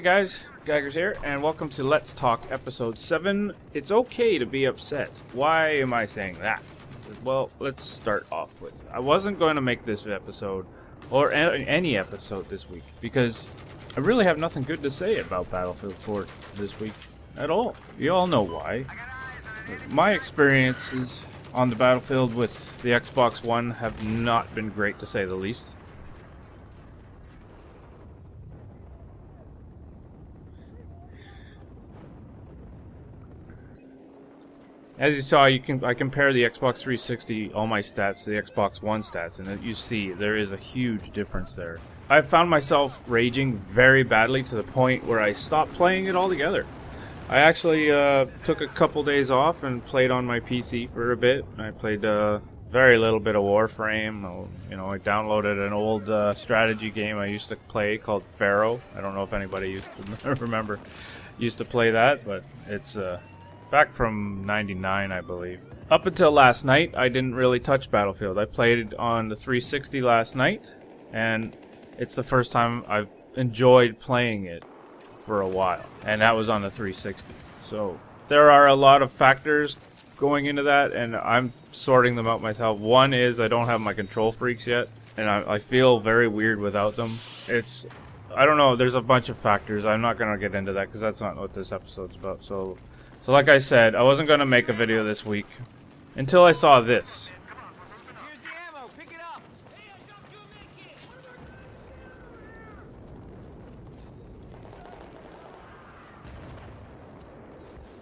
guys, Gaggers here, and welcome to Let's Talk Episode 7. It's okay to be upset. Why am I saying that? Well, let's start off with, I wasn't going to make this episode, or any episode this week, because I really have nothing good to say about Battlefield 4 this week at all. You all know why. My experiences on the Battlefield with the Xbox One have not been great, to say the least. As you saw, I compare the Xbox 360, all my stats, to the Xbox One stats, and you see there is a huge difference there. I found myself raging very badly to the point where I stopped playing it altogether. I actually took a couple days off and played on my PC for a bit. I played very little bit of Warframe. You know, I downloaded an old strategy game I used to play called Pharaoh. I don't know if anybody used to used to play that, but it's back from '99, I believe. Up until last night, I didn't really touch Battlefield. I played on the 360 last night, and it's the first time I've enjoyed playing it for a while, and that was on the 360. So there are a lot of factors going into that, and I'm sorting them out myself. One is I don't have my control freaks yet, and I feel very weird without them. I don't know, there's a bunch of factors. I'm not going to get into that because that's not what this episode's about. So like I said, I wasn't going to make a video this week until I saw this. Here's the ammo. Pick it up.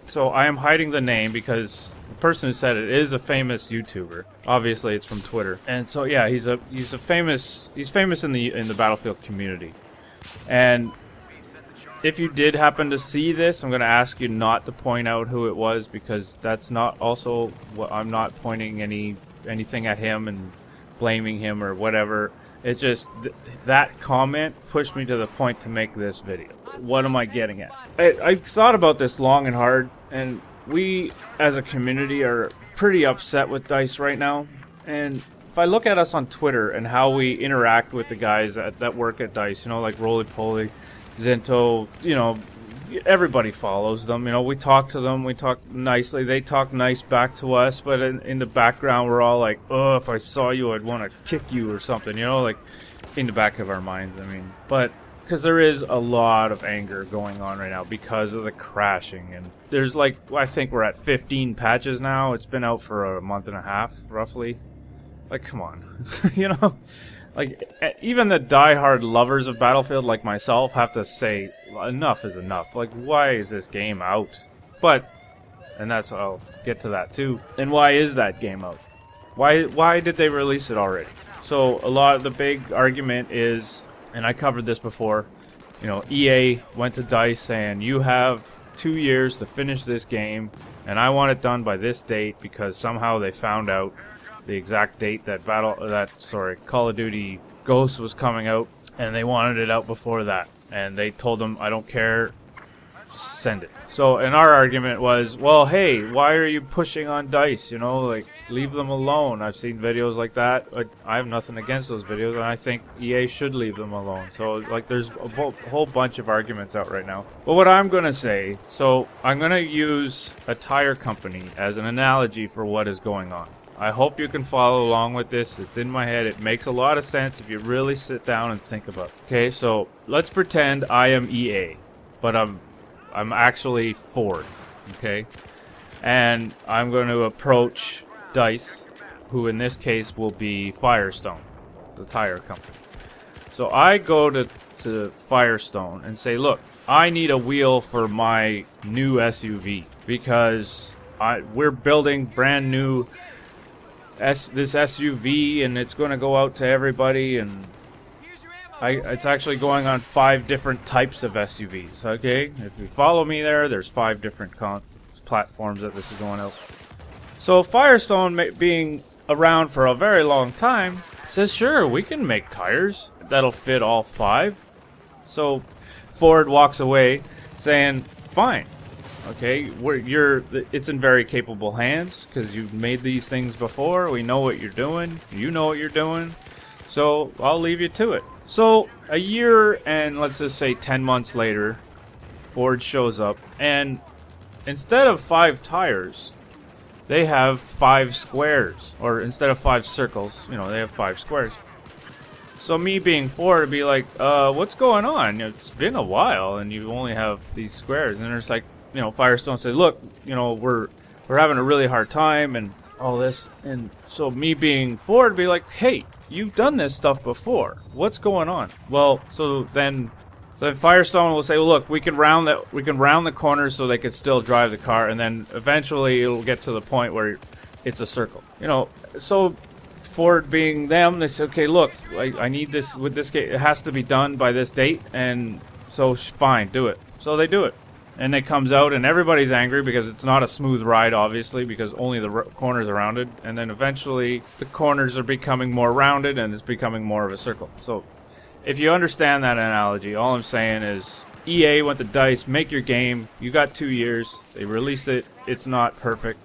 So I am hiding the name because the person who said it is a famous YouTuber. Obviously, it's from Twitter. And so yeah, he's famous in the Battlefield community. And if you did happen to see this, I'm going to ask you not to point out who it was, because that's not also what I'm not pointing anything at him and blaming him or whatever. It's just that comment pushed me to the point to make this video. What am I getting at? I thought about this long and hard, and we as a community are pretty upset with DICE right now. And if I look at us on Twitter and how we interact with the guys that work at DICE, you know, like Roly Poly, Zinto, you know, everybody follows them. You know, we talk to them, we talk nicely, they talk nice back to us, but in the background we're all like, oh, if I saw you I'd want to kick you or something, you know, like in the back of our minds, I mean. But because there is a lot of anger going on right now because of the crashing, and there's like, I think we're at 15 patches now. It's been out for a month and a half roughly. Like, come on. You know, like, even the die-hard lovers of Battlefield like myself have to say, enough is enough. Like, why is this game out? But, and I'll get to that too. And why is that game out? Why did they release it already? So, a lot of the big argument is, and I covered this before, you know, EA went to DICE saying, you have 2 years to finish this game, and I want it done by this date, because somehow they found out the exact date that Call of Duty Ghosts was coming out, and they wanted it out before that. And they told them, I don't care, send it. So, and our argument was, well, hey, why are you pushing on DICE? You know, like, leave them alone. I've seen videos like that. I have nothing against those videos, and I think EA should leave them alone. So, like, there's a whole bunch of arguments out right now. But what I'm going to say, so I'm going to use a tire company as an analogy for what is going on. I hope you can follow along with this. It's in my head. It makes a lot of sense if you really sit down and think about it. Okay, so let's pretend I am EA, but I'm actually Ford, okay? And I'm going to approach DICE, who in this case will be Firestone, the tire company. So I go to Firestone and say, look, I need a wheel for my new SUV, because we're building brand new this SUV, and it's going to go out to everybody, and it's actually going on 5 different types of SUVs. Okay, if you follow me there's 5 different platforms that this is going out. So Firestone, being around for a very long time, says, sure, we can make tires that'll fit all 5. So Ford walks away saying, fine. Okay, it's in very capable hands, because you've made these things before. We know what you're doing. You know what you're doing. So I'll leave you to it. So a year and let's just say 10 months later, Ford shows up, and instead of 5 tires, they have 5 squares. Or instead of 5 circles, you know, they have 5 squares. So me being Ford would be like, what's going on? It's been a while, and you only have these squares. And there's like, you know, Firestone says, look, you know, we're having a really hard time, and all this. And so me being Ford would be like, hey, you've done this stuff before. What's going on? Well, so then Firestone will say, well, look, we can round the corners so they could still drive the car, and then eventually it'll get to the point where it's a circle. You know, so Ford being them, they say, okay, look, I need this with this gate. It has to be done by this date, and so fine, do it. So they do it. And it comes out, and everybody's angry because it's not a smooth ride, obviously, because only the corners are rounded. And then eventually the corners are becoming more rounded, and it's becoming more of a circle. So if you understand that analogy, all I'm saying is EA went to DICE, make your game. You got 2 years. They released it. It's not perfect,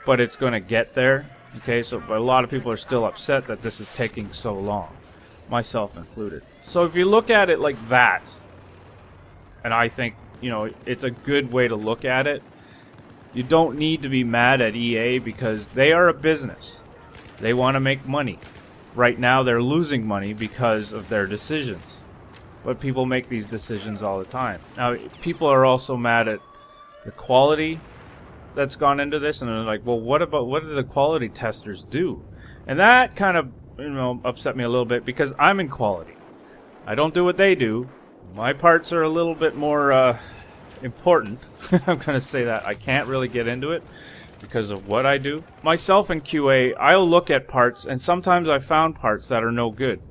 but it's going to get there. Okay, so but a lot of people are still upset that this is taking so long, myself included. So if you look at it like that, and I think, you know, it's a good way to look at it, you don't need to be mad at EA because they are a business. They want to make money. Right now they're losing money because of their decisions. But people make these decisions all the time. Now, people are also mad at the quality that's gone into this, and they're like, well, what do the quality testers do? And that kind of, you know, upset me a little bit because I'm in quality. I don't do what they do. My parts are a little bit more important. I'm going to say that. I can't really get into it because of what I do. Myself in QA, I'll look at parts, and sometimes I found parts that are no good.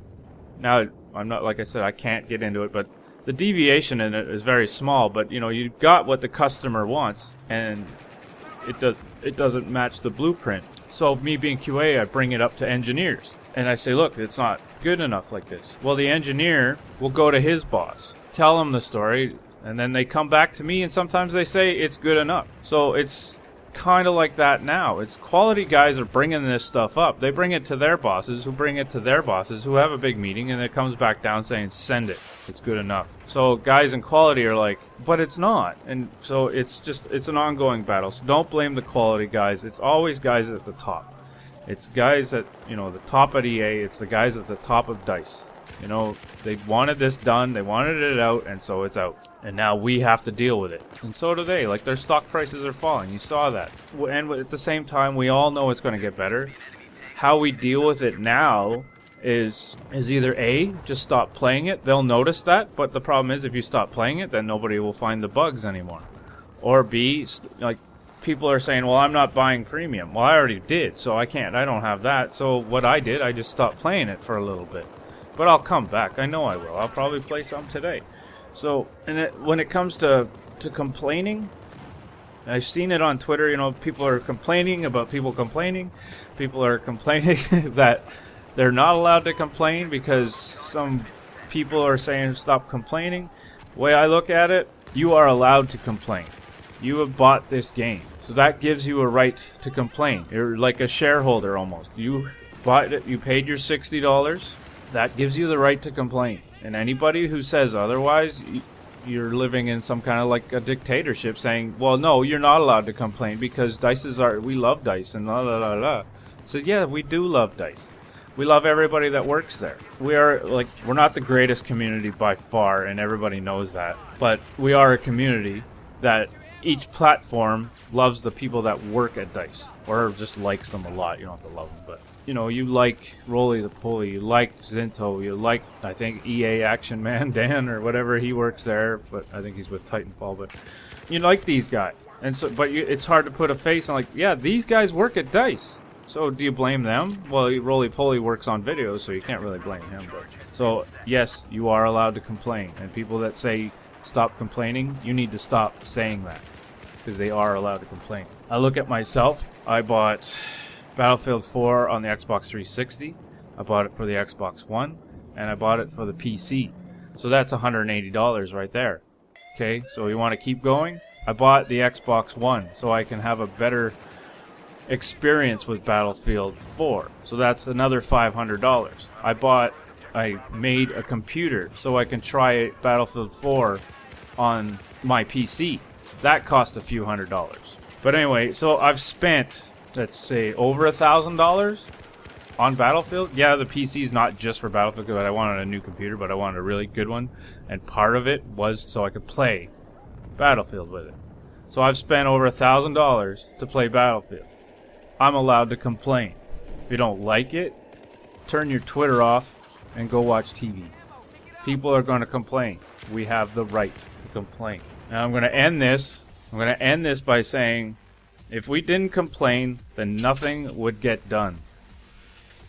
Now, I'm not, like I said, I can't get into it, but the deviation in it is very small. But, you know, you got what the customer wants, and it doesn't match the blueprint. So me being QA, I bring it up to engineers, and I say, look, it's not good enough like this. Well, the engineer will go to his boss, tell him the story, and then they come back to me, and sometimes they say it's good enough. So it's kind of like that now. It's quality guys are bringing this stuff up. They bring it to their bosses, who bring it to their bosses, who have a big meeting, and it comes back down saying, send it. It's good enough. So guys in quality are like, but it's not. And so it's an ongoing battle. So don't blame the quality guys. It's always guys at the top. It's guys at, you know, the top at EA. It's the guys at the top of DICE. You know, they wanted this done. They wanted it out, and so it's out. And now we have to deal with it. And so do they. Like, their stock prices are falling. You saw that. And at the same time, we all know it's going to get better. How we deal with it now is either A, just stop playing it. They'll notice that. But the problem is, if you stop playing it, then nobody will find the bugs anymore. Or B, like, people are saying, well, I'm not buying premium. Well, I already did, so I can't. I don't have that. So what I did, I just stopped playing it for a little bit. But I'll come back. I know I will. I'll probably play some today. So, when it comes to complaining, I've seen it on Twitter. You know, people are complaining about people complaining. People are complaining that they're not allowed to complain because some people are saying stop complaining. The way I look at it, you are allowed to complain. You have bought this game, so that gives you a right to complain. You're like a shareholder almost. You bought it. You paid your $60. That gives you the right to complain. And anybody who says otherwise, you're living in some kind of like a dictatorship saying, well, no, you're not allowed to complain because we love DICE and la la la la. So yeah, we do love DICE. We love everybody that works there. We're not the greatest community by far, and everybody knows that. But we are a community that each platform loves the people that work at DICE, or just likes them a lot. You don't have to love them, but you know, you like Roly the Pulley, you like Zinto, you like, I think, EA Action Man Dan or whatever, he works there, but I think he's with Titanfall. But you like these guys, and so, but it's hard to put a face on like, yeah, these guys work at DICE. So do you blame them? Well, Roly Poly works on videos, so you can't really blame him. But so yes, you are allowed to complain, and people that say stop complaining, you need to stop saying that because they are allowed to complain. I look at myself. I bought Battlefield 4 on the Xbox 360, I bought it for the Xbox One, and I bought it for the PC. So that's $180 right there. Okay, so we want to keep going? I bought the Xbox One so I can have a better experience with Battlefield 4. So that's another $500. I made a computer so I can try Battlefield 4 on my PC. That cost a few $100s. But anyway, so I've spent, let's say, over $1,000 on Battlefield. Yeah, the PC is not just for Battlefield, because I wanted a new computer, but I wanted a really good one. And part of it was so I could play Battlefield with it. So I've spent over $1,000 to play Battlefield. I'm allowed to complain. If you don't like it, turn your Twitter off and go watch TV. People are going to complain. We have the right to complain. Now I'm going to end this. I'm going to end this by saying, if we didn't complain, then nothing would get done.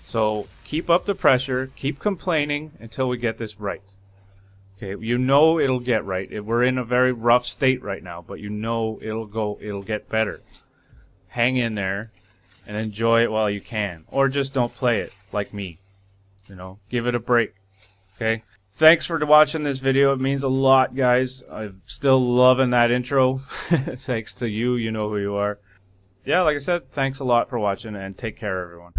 So keep up the pressure. Keep complaining until we get this right. Okay, you know it'll get right. We're in a very rough state right now, but you know it'll get better. Hang in there and enjoy it while you can. Or just don't play it, like me. You know, give it a break. Okay? Thanks for watching this video. It means a lot, guys. I'm still loving that intro. Thanks to you. You know who you are. Yeah, like I said, thanks a lot for watching, and take care, everyone.